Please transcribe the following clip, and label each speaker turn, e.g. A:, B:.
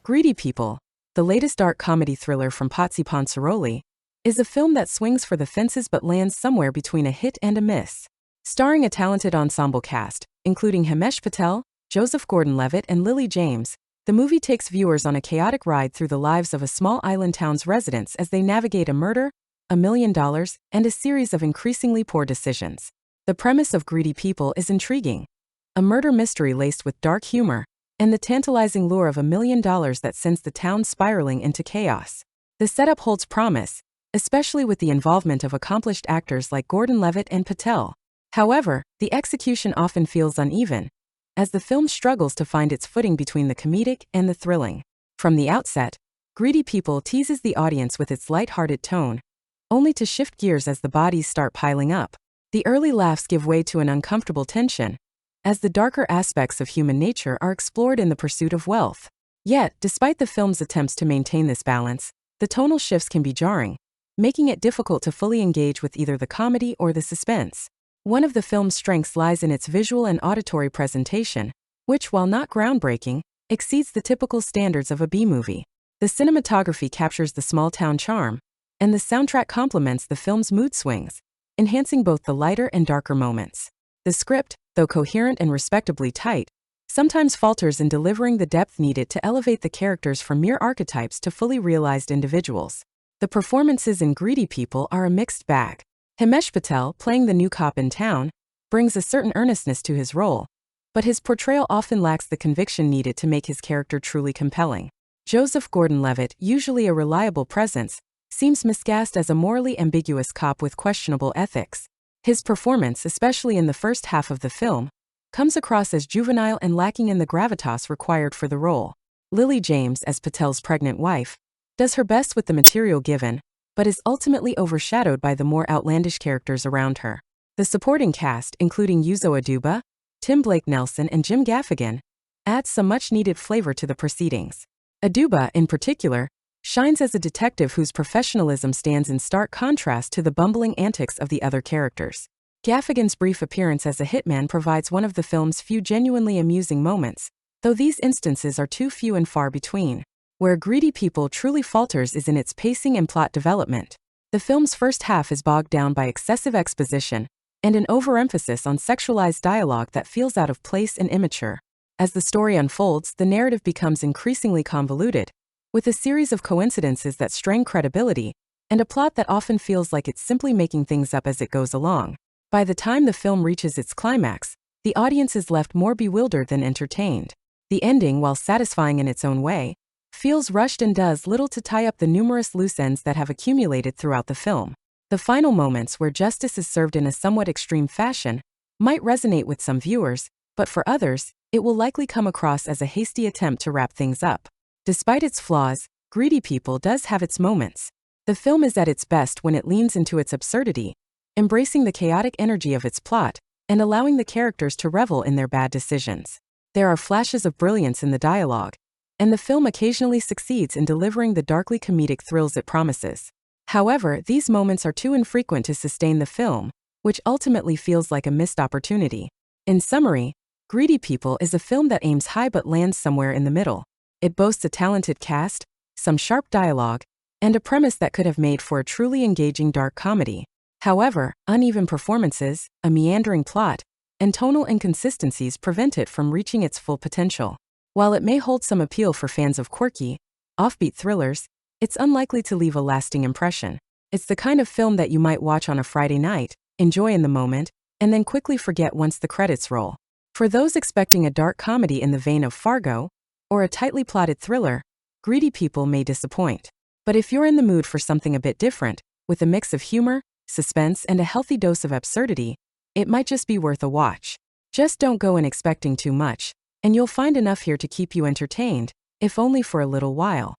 A: Greedy People, the latest dark comedy thriller from Potsy Ponciroli, is a film that swings for the fences but lands somewhere between a hit and a miss. Starring a talented ensemble cast, including Himesh Patel, Joseph Gordon-Levitt, and Lily James, the movie takes viewers on a chaotic ride through the lives of a small island town's residents as they navigate a murder, $1 million, and a series of increasingly poor decisions. The premise of Greedy People is intriguing. A murder mystery laced with dark humor, and the tantalizing lure of $1 million that sends the town spiraling into chaos. The setup holds promise, especially with the involvement of accomplished actors like Gordon-Levitt and Patel. However, the execution often feels uneven, as the film struggles to find its footing between the comedic and the thrilling. From the outset, Greedy People teases the audience with its light-hearted tone, only to shift gears as the bodies start piling up. The early laughs give way to an uncomfortable tension, as the darker aspects of human nature are explored in the pursuit of wealth. Yet, despite the film's attempts to maintain this balance, the tonal shifts can be jarring, making it difficult to fully engage with either the comedy or the suspense. One of the film's strengths lies in its visual and auditory presentation, which, while not groundbreaking, exceeds the typical standards of a B-movie. The cinematography captures the small-town charm, and the soundtrack complements the film's mood swings, enhancing both the lighter and darker moments. The script, though coherent and respectably tight, sometimes falters in delivering the depth needed to elevate the characters from mere archetypes to fully realized individuals. The performances in Greedy People are a mixed bag. Himesh Patel, playing the new cop in town, brings a certain earnestness to his role, but his portrayal often lacks the conviction needed to make his character truly compelling. Joseph Gordon-Levitt, usually a reliable presence, seems miscast as a morally ambiguous cop with questionable ethics. His performance, especially in the first half of the film, comes across as juvenile and lacking in the gravitas required for the role. Lily James, as Patel's pregnant wife, does her best with the material given, but is ultimately overshadowed by the more outlandish characters around her. The supporting cast, including Uzo Aduba, Tim Blake Nelson, and Jim Gaffigan, adds some much-needed flavor to the proceedings. Aduba, in particular, shines as a detective whose professionalism stands in stark contrast to the bumbling antics of the other characters. Gaffigan's brief appearance as a hitman provides one of the film's few genuinely amusing moments, though these instances are too few and far between. Where Greedy People truly falters is in its pacing and plot development. The film's first half is bogged down by excessive exposition and an overemphasis on sexualized dialogue that feels out of place and immature. As the story unfolds, the narrative becomes increasingly convoluted, with a series of coincidences that strain credibility, and a plot that often feels like it's simply making things up as it goes along. By the time the film reaches its climax, the audience is left more bewildered than entertained. The ending, while satisfying in its own way, feels rushed and does little to tie up the numerous loose ends that have accumulated throughout the film. The final moments, where justice is served in a somewhat extreme fashion, might resonate with some viewers, but for others, it will likely come across as a hasty attempt to wrap things up. Despite its flaws, Greedy People does have its moments. The film is at its best when it leans into its absurdity, embracing the chaotic energy of its plot, and allowing the characters to revel in their bad decisions. There are flashes of brilliance in the dialogue, and the film occasionally succeeds in delivering the darkly comedic thrills it promises. However, these moments are too infrequent to sustain the film, which ultimately feels like a missed opportunity. In summary, Greedy People is a film that aims high but lands somewhere in the middle. It boasts a talented cast, some sharp dialogue, and a premise that could have made for a truly engaging dark comedy. However, uneven performances, a meandering plot, and tonal inconsistencies prevent it from reaching its full potential. While it may hold some appeal for fans of quirky, offbeat thrillers, it's unlikely to leave a lasting impression. It's the kind of film that you might watch on a Friday night, enjoy in the moment, and then quickly forget once the credits roll. For those expecting a dark comedy in the vein of Fargo, or a tightly plotted thriller, Greedy People may disappoint. But if you're in the mood for something a bit different, with a mix of humor, suspense, and a healthy dose of absurdity, it might just be worth a watch. Just don't go in expecting too much, and you'll find enough here to keep you entertained, if only for a little while.